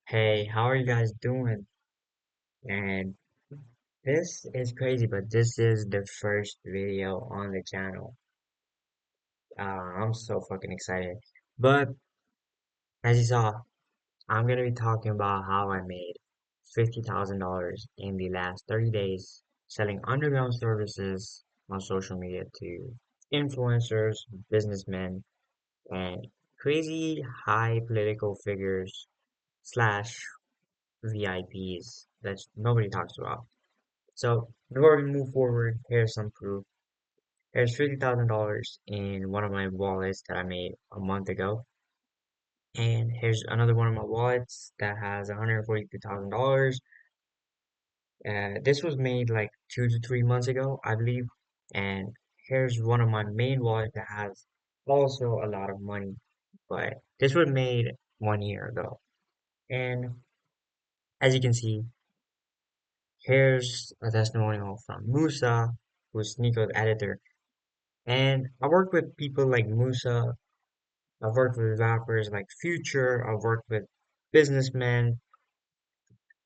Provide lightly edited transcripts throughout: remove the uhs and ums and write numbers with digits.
Hey, how are you guys doing? And this is crazy, but this is the first video on the channel. I'm so fucking excited. But as you saw, I'm gonna be talking about how I made $50,000 in the last 30 days selling underground services on social media to influencers, businessmen, and crazy high political figures slash VIPs that nobody talks about. So before we move forward, here's some proof. Here's $50,000 in one of my wallets that I made a month ago. And here's another one of my wallets that has $142,000. This was made like 2 to 3 months ago, I believe. And here's one of my main wallets that has also a lot of money. But this was made 1 year ago. And as you can see, here's a testimonial from Musa, who's Nico's editor. And I work with people like Musa. I've worked with rappers like Future. I've worked with businessmen,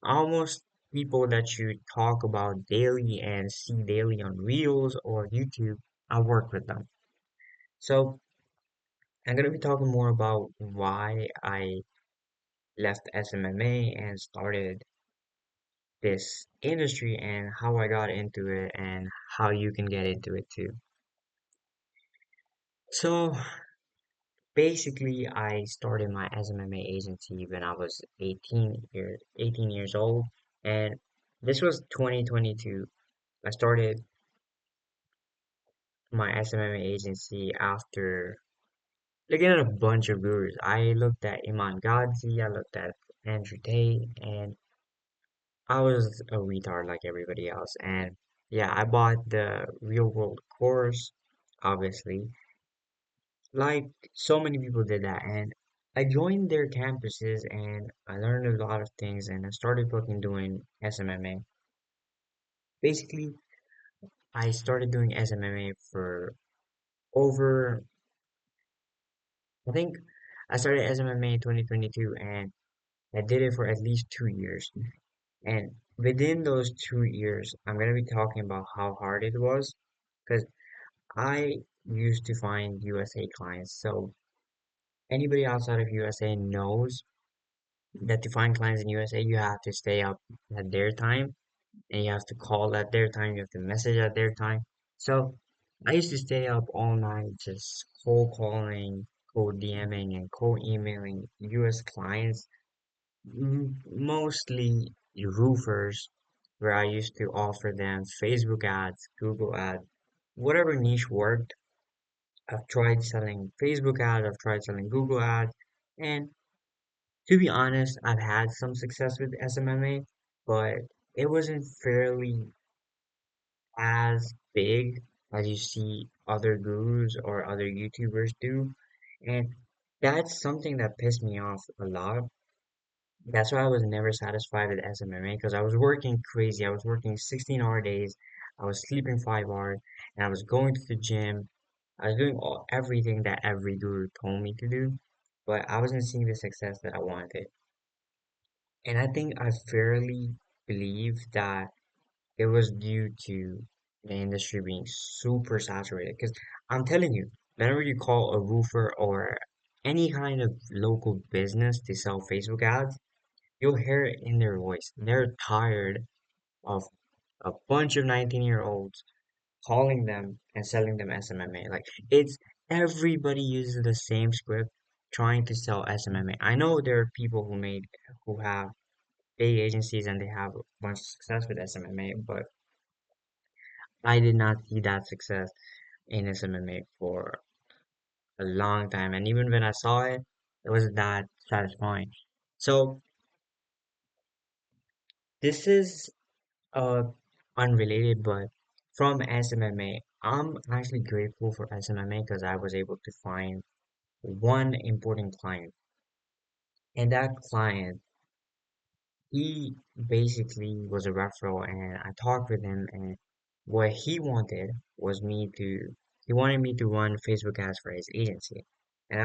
almost people that you talk about daily and see daily on Reels or YouTube. I work with them. So I'm gonna be talking more about why I left SMMA and started this industry and how I got into it and how you can get into it too. So basically, I started my SMMA agency when I was 18 years old, and this was 2022. I started my SMMA agency after looking at a bunch of gurus. I looked at Iman Gadzhi, I looked at Andrew Tate, and I was a retard like everybody else. And yeah, I bought the real world course, obviously, like so many people did that, and I joined their campuses and I learned a lot of things and I started fucking doing SMMA. Basically, I started doing SMMA for over, I think I started SMMA in 2022 and I did it for at least 2 years. And within those 2 years, I'm gonna be talking about how hard it was because I used to find USA clients. So anybody outside of USA knows that to find clients in USA, you have to stay up at their time and you have to call at their time, you have to message at their time. So I used to stay up all night just cold calling, cold DMing, and cold emailing US clients, mostly roofers, where I used to offer them Facebook ads, Google ads, whatever niche worked. I've tried selling Facebook ads, I've tried selling Google ads, and to be honest, I've had some success with SMMA, but it wasn't fairly as big as you see other gurus or other YouTubers do. And that's something that pissed me off a lot. That's why I was never satisfied with SMMA because I was working crazy. I was working 16-hour days. I was sleeping 5 hours and I was going to the gym. I was doing everything that every guru told me to do, but I wasn't seeing the success that I wanted. And I think I fairly believe that it was due to the industry being super saturated. Because I'm telling you, whenever you call a roofer or any kind of local business to sell Facebook ads, you'll hear it in their voice. They're tired of a bunch of 19-year-olds calling them and selling them SMMA. Like it's everybody uses the same script trying to sell SMMA. I know there are people who have big agencies and they have a bunch of success with SMMA, but I did not see that success in SMMA for a long time. And even when I saw it, it wasn't that satisfying. So this is uh unrelated, but from SMMA, I'm actually grateful for SMMA because I was able to find one important client. And that client, he basically was a referral and I talked with him and what he wanted was he wanted me to run Facebook ads for his agency. And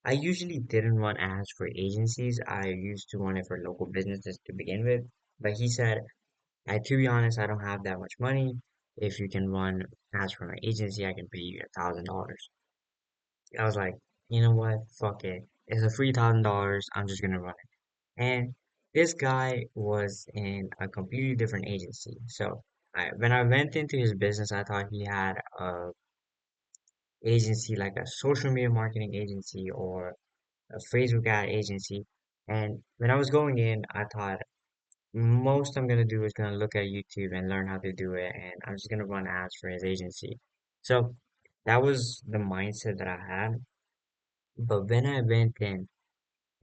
I usually didn't run ads for agencies. I used to run it for local businesses to begin with. But he said, to be honest, I don't have that much money. If you can run ads for my agency, I can pay you $1,000. I was like, you know what? Fuck it. It's a free $1,000. I'm just gonna run it. And this guy was in a completely different agency. So when I went into his business, I thought he had a agency like a social media marketing agency or a Facebook ad agency. And when I was going in, I thought most I'm gonna do is gonna look at YouTube and learn how to do it, and I'm just gonna run ads for his agency. So that was the mindset that I had. But when I went in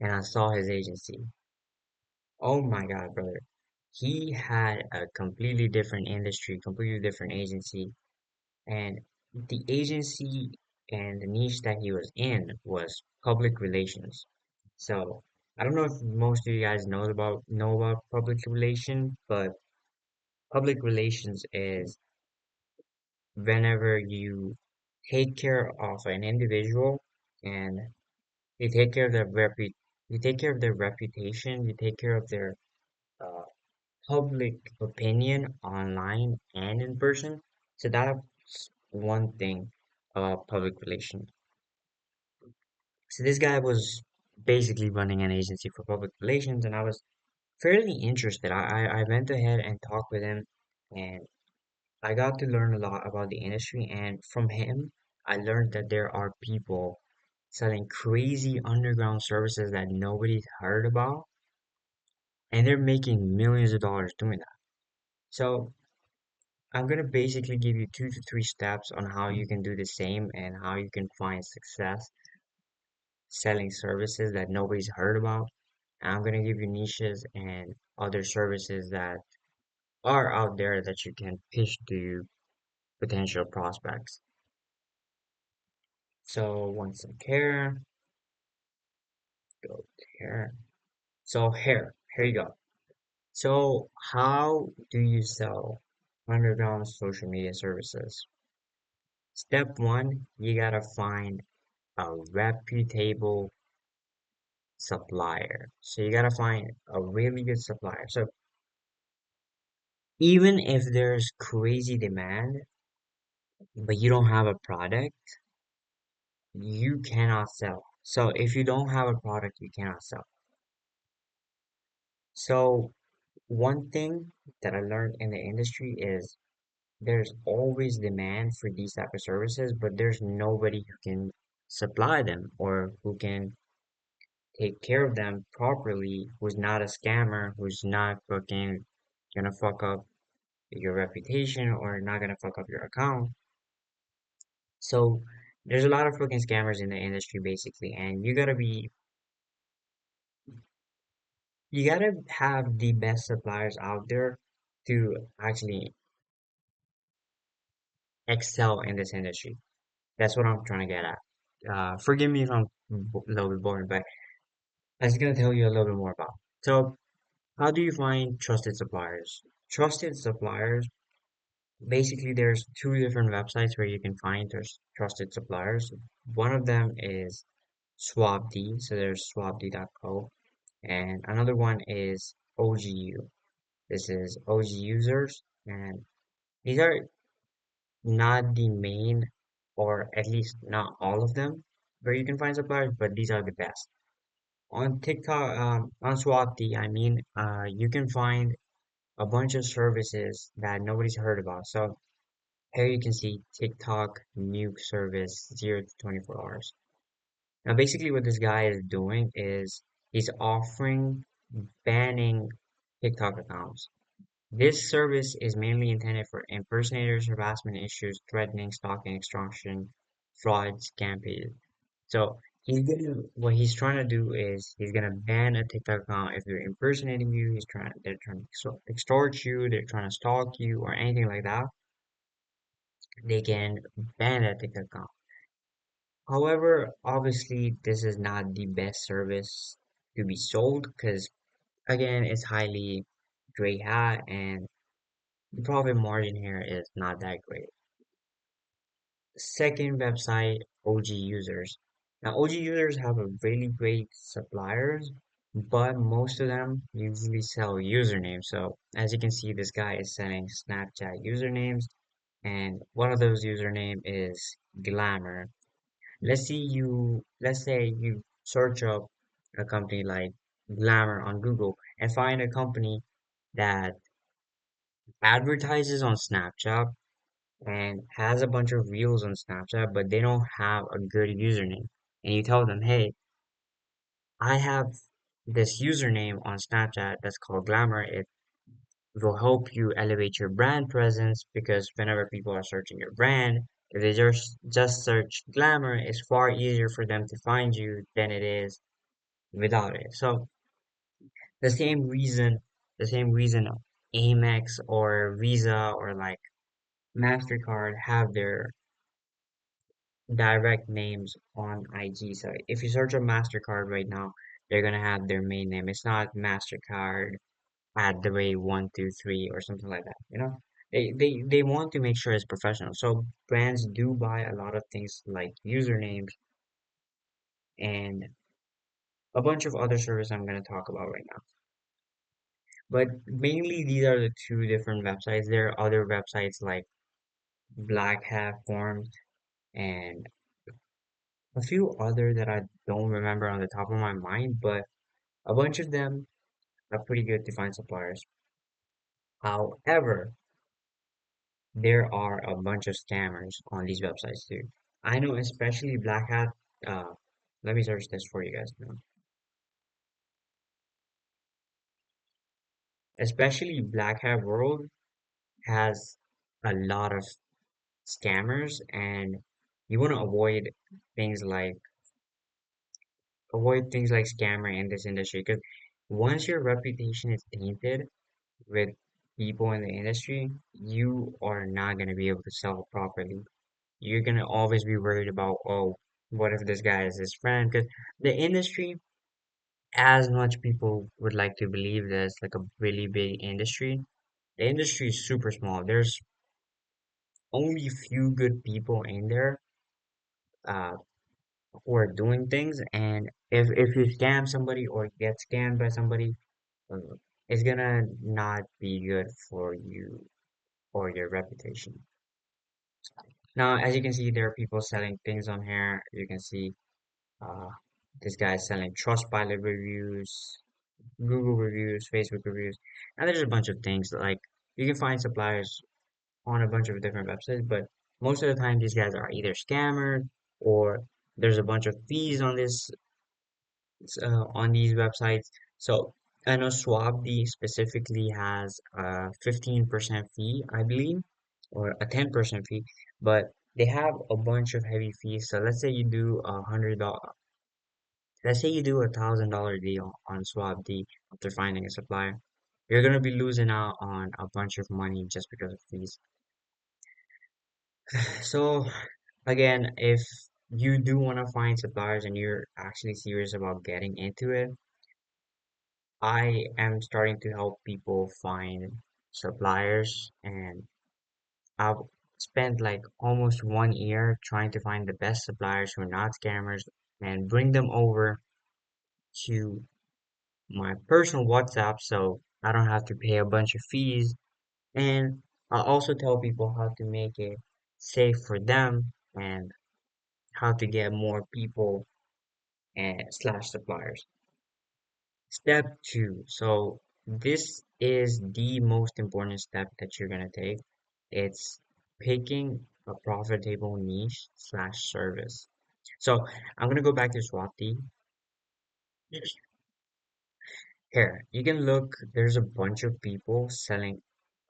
and I saw his agency, oh my God, brother, he had a completely different industry, completely different agency, and the agency and the niche that he was in was public relations. So I don't know if most of you guys know about public relation, but public relations is whenever you take care of an individual and you take care of you take care of their reputation, you take care of their uh, public opinion online and in person. So that's one thing about public relations. So this guy was basically running an agency for public relations, and I was fairly interested. I went ahead and talked with him, and I got to learn a lot about the industry. And from him, I learned that there are people selling crazy underground services that nobody's heard about, and they're making millions of dollars doing that. So I'm gonna basically give you 2 to 3 steps on how you can do the same and how you can find success selling services that nobody's heard about. I'm gonna give you niches and other services that are out there that you can pitch to potential prospects. So once a care, go to hair. So here you go. So how do you sell underground social media services? Step one, you gotta find a reputable supplier. So you gotta find a really good supplier. So even if there's crazy demand, but you don't have a product, you cannot sell. So if you don't have a product, you cannot sell. So one thing that I learned in the industry is there's always demand for these type of services, but there's nobody who can supply them or who can take care of them properly, who's not a scammer, who's not fucking gonna fuck up your reputation or not gonna fuck up your account. So there's a lot of fucking scammers in the industry basically, and you gotta have the best suppliers out there to actually excel in this industry. That's what I'm trying to get at. Forgive me if I'm a little bit boring, but I'm just gonna tell you a little bit more about. So, how do you find trusted suppliers? Trusted suppliers, basically, there's two different websites where you can find trusted suppliers. One of them is SwapD, so there's swapd.co, and another one is OGU. This is OG users, and these are not the main, or at least not all of them, where you can find suppliers, but these are the best. On TikTok, on Swapti, I mean, you can find a bunch of services that nobody's heard about. So here you can see TikTok nuke service 0 to 24 hours. Now, basically, what this guy is doing is he's offering banning TikTok accounts. This service is mainly intended for impersonators, harassment issues, threatening, stalking, extortion, fraud, scam pages. So what he's trying to do is he's gonna ban a TikTok account if they're impersonating you. They're trying to extort you, they're trying to stalk you, or anything like that. They can ban that TikTok account. However, obviously, this is not the best service to be sold because again, it's highly gray hat and the profit margin here is not that great. Second website, OG users. Now, OG users have a really great suppliers, but most of them usually sell usernames. So as you can see, this guy is selling Snapchat usernames, and one of those username is Glamour. Let's say you search up a company like Glamour on Google and find a company that advertises on Snapchat and has a bunch of reels on Snapchat, but they don't have a good username. And you tell them, hey, I have this username on Snapchat that's called Glamour. It will help you elevate your brand presence because whenever people are searching your brand, if they just search Glamour, it's far easier for them to find you than it is without it. So the same reason, the same reason Amex or Visa or like MasterCard have their direct names on IG. So if you search on MasterCard right now, they're gonna have their main name. It's not MasterCard at the rate 123 or something like that. You know, they want to make sure it's professional. So brands do buy a lot of things like usernames and a bunch of other services I'm gonna talk about right now. But mainly these are the two different websites. There are other websites like Black Hat Forms and a few other that I don't remember on the top of my mind, but a bunch of them are pretty good to find suppliers. However, there are a bunch of scammers on these websites too. I know especially Black Hat, uh, let me search this for you guys now. Especially Black Hat World has a lot of scammers and you want to things like avoid things like scammer in this industry because once your reputation is tainted with people in the industry, you are not going to be able to sell properly. You're going to always be worried about, oh, what if this guy is his friend? Because the industry, as much people would like to believe that it's like a really big industry, the industry is super small. There's only few good people in there uh, who are doing things, and if you scam somebody or get scammed by somebody, uh, it's gonna not be good for you or your reputation. Now, as you can see, there are people selling things on here. You can see uh, this guy is selling Trustpilot reviews, Google reviews, Facebook reviews, and there's a bunch of things like you can find suppliers on a bunch of different websites, but most of the time these guys are either scammers or there's a bunch of fees on these websites. So I know Swapd specifically has a 15% fee, I believe, or a 10% fee, but they have a bunch of heavy fees. So let's say you do $100, let's say you do $1,000 deal on Swapd after finding a supplier. You're gonna be losing out on a bunch of money just because of fees. So again, if you do want to find suppliers and you're actually serious about getting into it, I am starting to help people find suppliers and I've spent like almost 1 year trying to find the best suppliers who are not scammers and bring them over to my personal WhatsApp so I don't have to pay a bunch of fees. And I also tell people how to make it safe for them and how to get more people and slash suppliers. Step two. So this is the most important step that you're gonna take. It's picking a profitable niche slash service. So I'm gonna go back to Swati. Here, you can look, there's a bunch of people selling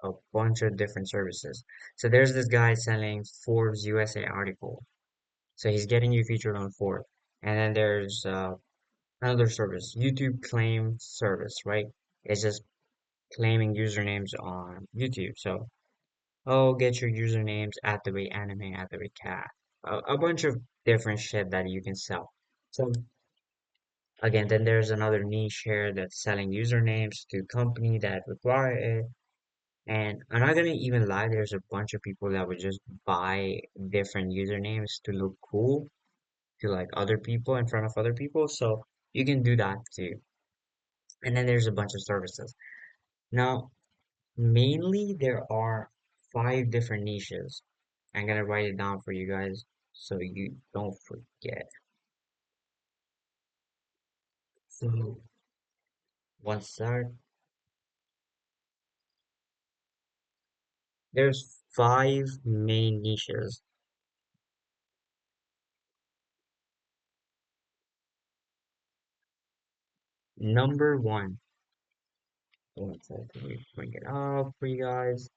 a bunch of different services. So there's this guy selling Forbes USA article. So he's getting you featured on Forbes. And then there's another service, YouTube claim service, right? It's just claiming usernames on YouTube. So, oh, get your usernames at the rate anime, at the rate cat. A bunch of different shit that you can sell. So, again, then there's another niche here that's selling usernames to company that require it. And I'm not gonna even lie, there's a bunch of people that would just buy different usernames to look cool. to like other people in front of other people. So you can do that too. And then there's a bunch of services. Now, mainly there are five different niches. I'm gonna write it down for you guys so you don't forget. So one sec. There's five main niches. Number one. One sec. Let me bring it up for you guys.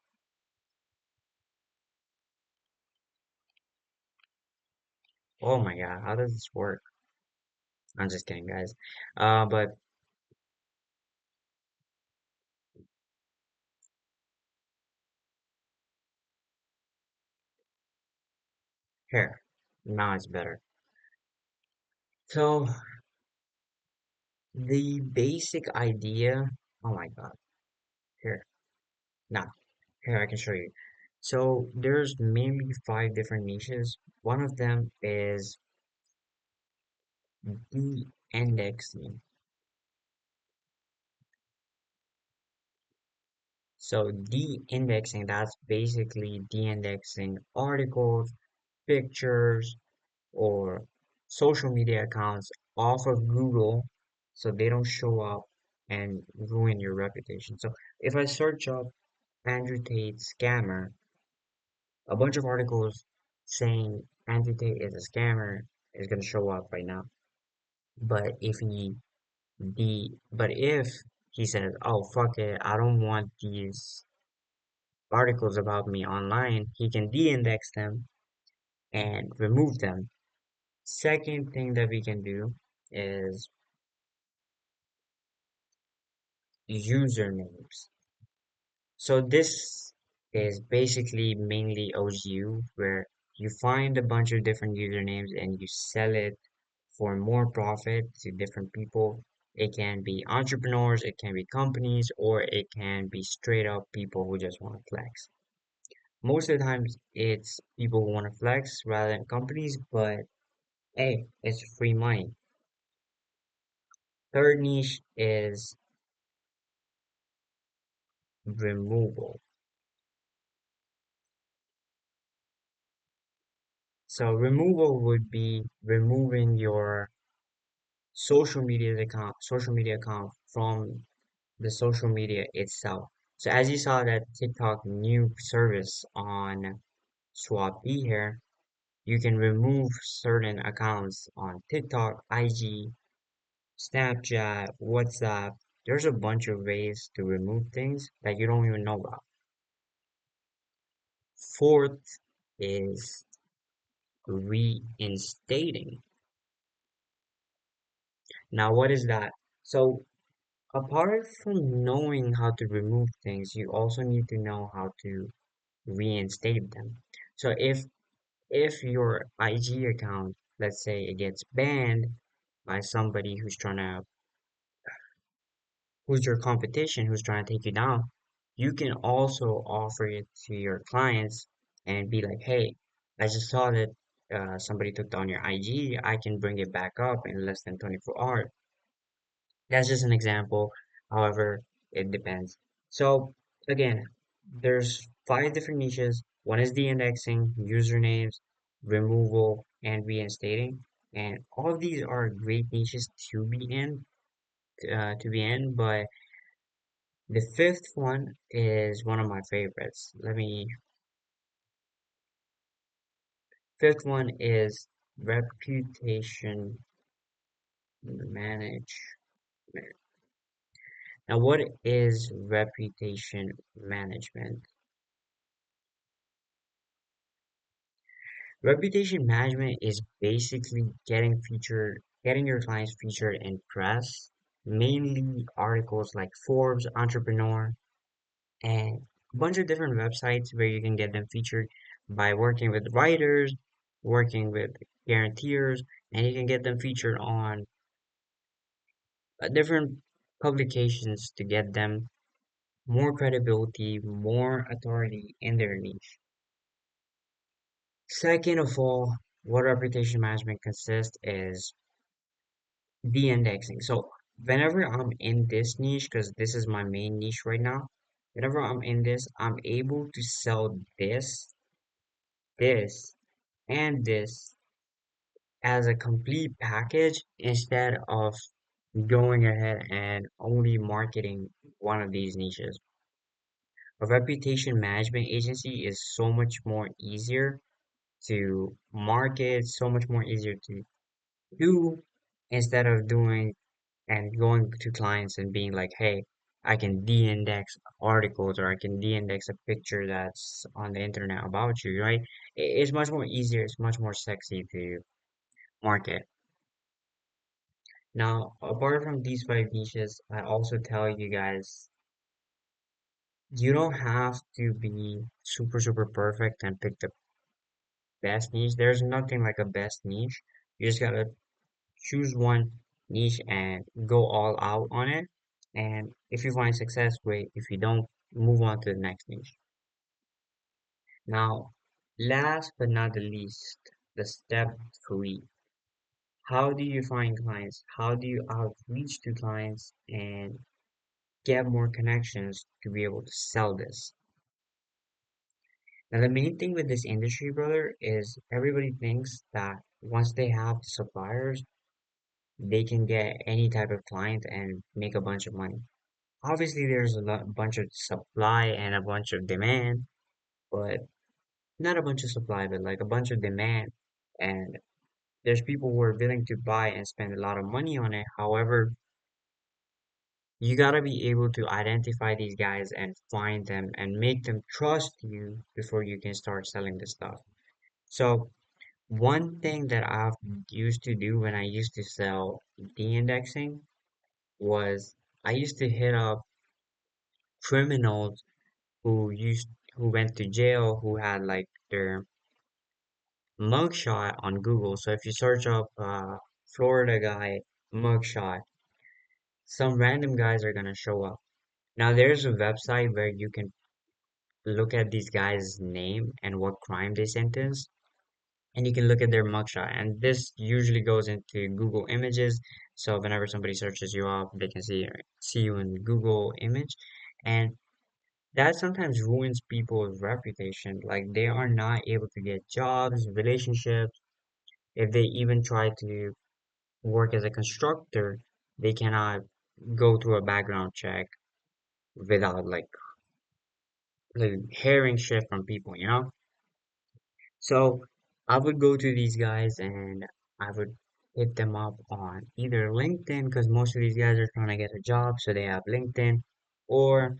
Oh my god, how does this work? I'm just kidding, guys. But here, now it's better. So the basic idea. Oh my god. Here, now, here I can show you. So there's mainly five different niches. One of them is de-indexing. So de-indexing, that's basically de-indexing articles, pictures, or social media accounts off of Google so they don't show up and ruin your reputation. So if I search up Andrew Tate scammer, a bunch of articles saying Andrew Tate is a scammer is going to show up right now. But if he says, "Oh fuck it, I don't want these articles about me online," he can de-index them and remove them. Second thing that we can do is usernames. So this is basically mainly OGU where you find a bunch of different usernames and you sell it for more profit to different people. It can be entrepreneurs, it can be companies, or it can be straight up people who just want to flex. Most of the times it's people who want to flex rather than companies, but hey, it's free money. Third niche is removal. So removal would be removing your social media account from the social media itself. So as you saw that TikTok new service on Swap B here, you can remove certain accounts on TikTok, IG, Snapchat, WhatsApp. There's a bunch of ways to remove things that you don't even know about. Fourth is reinstating. Now, what is that? So, apart from knowing how to remove things, you also need to know how to reinstate them. So, if your IG account, let's say it gets banned by somebody who's your competition, who's trying to take you down, you can also offer it to your clients and be like, hey, I just saw that somebody took down your IG. I can bring it back up in less than 24 hours. That's just an example. However, it depends. So again, there's five different niches. One is de-indexing, usernames, removal, and reinstating. And all of these are great niches to be in, but the fifth one is one of my favorites. Fifth one is reputation management. Now, what is reputation management? Reputation management is basically getting your clients featured in press, mainly articles like Forbes, Entrepreneur, and a bunch of different websites where you can get them featured by working with writers, working with guarantors, and you can get them featured on different publications to get them more credibility, more authority in their niche. Second of all, what reputation management consists is de-indexing. So whenever I'm in this niche, because this is my main niche right now, whenever I'm in this, I'm able to sell this, and this as a complete package instead of going ahead and only marketing one of these niches. A reputation management agency is so much more easier to market, so much more easier to do instead of doing and going to clients and being like, hey, I can de-index articles or I can de-index a picture that's on the internet about you, right? It's much more easier, it's much more sexy to market. Now, apart from these five niches, I also tell you guys, you don't have to be super, super perfect and pick the best niche. There's nothing like a best niche. You just gotta choose one niche and go all out on it. And if you find success, great. If you don't, move on to the next niche. Now, last but not the least, the step three. How do you find clients? How do you outreach to clients and get more connections to be able to sell this? Now, the main thing with this industry, brother, is everybody thinks that once they have suppliers, they can get any type of client and make a bunch of money. Obviously, there's bunch of supply and a bunch of demand, but not a bunch of supply, but like a bunch of demand. And there's people who are willing to buy and spend a lot of money on it. However, you gotta be able to identify these guys and find them and make them trust you before you can start selling the stuff. So one thing that I've used to do when I used to sell de-indexing was I used to hit up criminals who went to jail who had like their mugshot on Google. So if you search up Florida guy mugshot, some random guys are gonna show up. Now there's a website where you can look at these guys' name and what crime they sentenced, and you can look at their mugshot. And this usually goes into Google Images. So whenever somebody searches you up, they can see you in Google image. And that sometimes ruins people's reputation. Like they are not able to get jobs, relationships. If they even try to work as a constructor, they cannot go through a background check without like hearing shit from people, you know? So I would go to these guys and I would hit them up on either LinkedIn because most of these guys are trying to get a job, so they have LinkedIn, or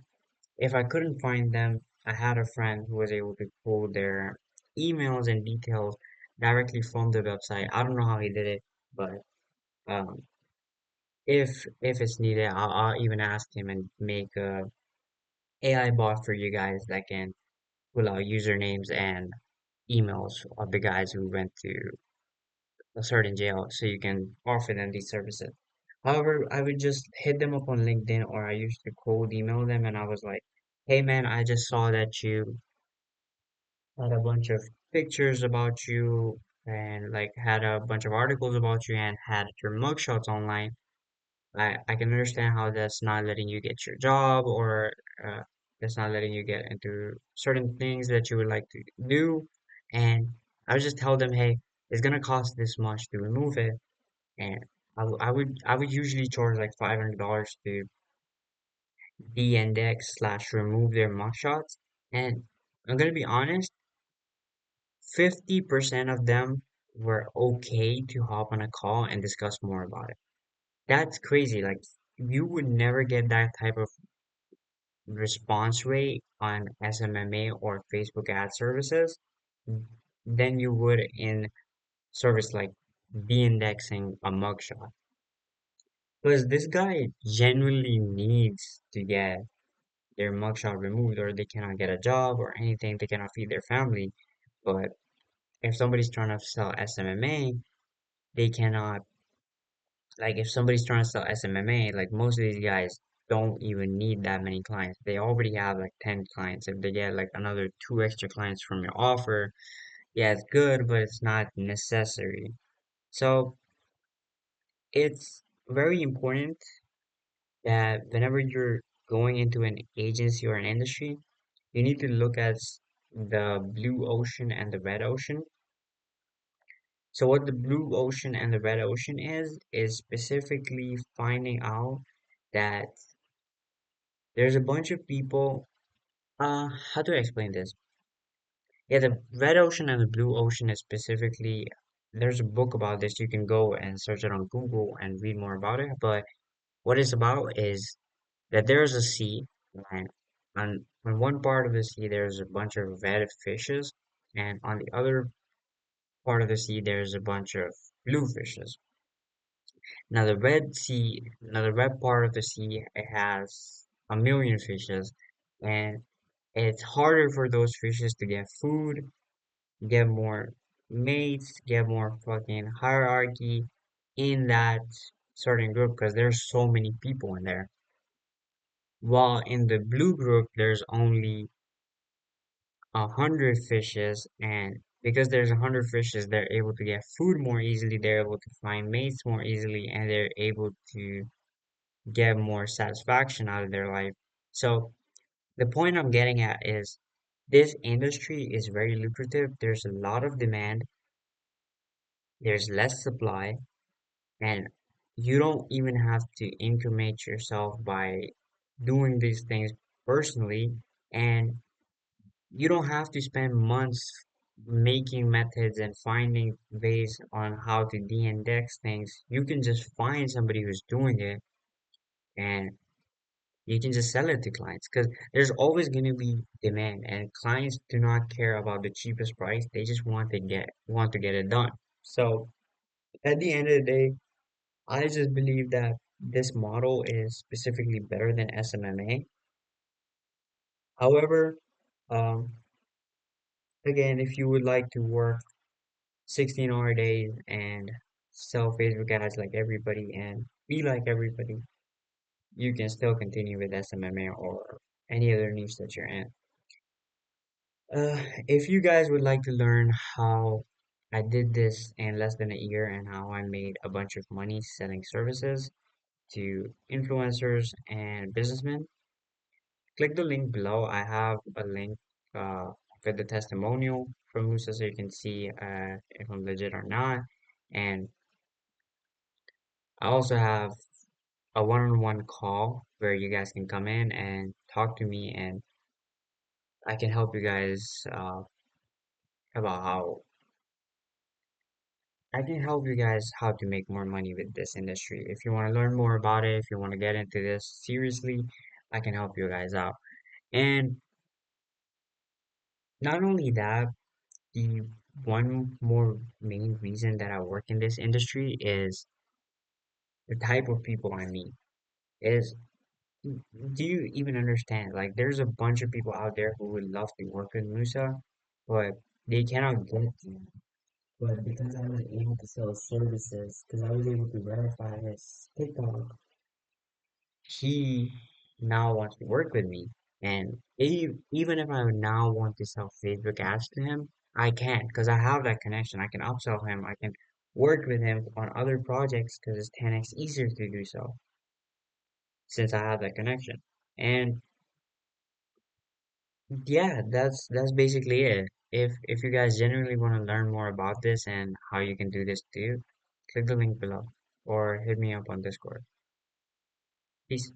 if I couldn't find them, I had a friend who was able to pull their emails and details directly from the website. I don't know how he did it, but um, if it's needed, I'll even ask him and make a AI bot for you guys that can pull out usernames and emails of the guys who went to a certain jail, so you can offer them these services. However, I would just hit them up on LinkedIn or I used to cold email them and I was like, hey man, I just saw that you had a bunch of pictures about you and like had a bunch of articles about you and had your mugshots online. I can understand how that's not letting you get your job or that's not letting you get into certain things that you would like to do. And I would just tell them, hey, it's gonna cost this much to remove it. And I would usually charge like $500 to de-index slash remove their mugshots. And I'm gonna be honest, 50% of them were okay to hop on a call and discuss more about it. That's crazy. Like you would never get that type of response rate on SMMA or Facebook ad services than you would in service like de-indexing a mugshot. Because this guy genuinely needs to get their mugshot removed or they cannot get a job or anything, they cannot feed their family. But if somebody's trying to sell SMMA, they cannot, like if somebody's trying to sell SMMA, like most of these guys don't even need that many clients. They already have like 10 clients. If they get like another two extra clients from your offer, Yeah, it's good, but it's not necessary. So it's very important that whenever you're going into an agency or an industry, you need to look at the blue ocean and the red ocean. So what the blue ocean and the red ocean is specifically finding out that there's a bunch of people. How do I explain this? Yeah, the red ocean and the blue ocean is specifically. There's a book about this. You can go and search it on Google and read more about it. But what it's about is that there's a sea, and on one part of the sea there's a bunch of red fishes, and on the other part of the sea there's a bunch of blue fishes. Now the red part of the sea, it has a million fishes, and it's harder for those fishes to get food, get more mates, get more fucking hierarchy in that certain group because there's so many people in there. While in the blue group, there's only 100 fishes, and because there's 100 fishes, they're able to get food more easily, they're able to find mates more easily, and they're able to get more satisfaction out of their life. So the point I'm getting at is this industry is very lucrative. There's a lot of demand, there's less supply, and you don't even have to increment yourself by doing these things personally. And you don't have to spend months making methods and finding ways on how to de-index things. You can just find somebody who's doing it and you can just sell it to clients because there's always going to be demand and clients do not care about the cheapest price. They just want to get it done. So at the end of the day, I just believe that this model is specifically better than SMMA. However, um, again, if you would like to work 16-hour days and sell Facebook ads like everybody and be like everybody, you can still continue with SMMA or any other niche that you're in. If you guys would like to learn how I did this in less than a year and how I made a bunch of money selling services to influencers and businessmen, click the link below. I have a link with the testimonial from Musa so you can see if I'm legit or not. And I also have a one-on-one call where you guys can come in and talk to me, and I can help you guys about how I can help you guys how to make more money with this industry. If you want to learn more about it, if you want to get into this seriously, I can help you guys out. And not only that, the one more main reason that I work in this industry is the type of people I meet. Is Do you even understand? Like, there's a bunch of people out there who would love to work with Musa, but they cannot get to. But because I was able to sell services, because I was able to verify his TikTok, he now wants to work with me. And even if I would now want to sell Facebook ads to him, I can because I have that connection. I can upsell him. I can work with him on other projects because it's 10x easier to do so since I have that connection. And yeah, that's basically it. If you guys genuinely want to learn more about this and how you can do this too, click the link below or hit me up on Discord. Peace.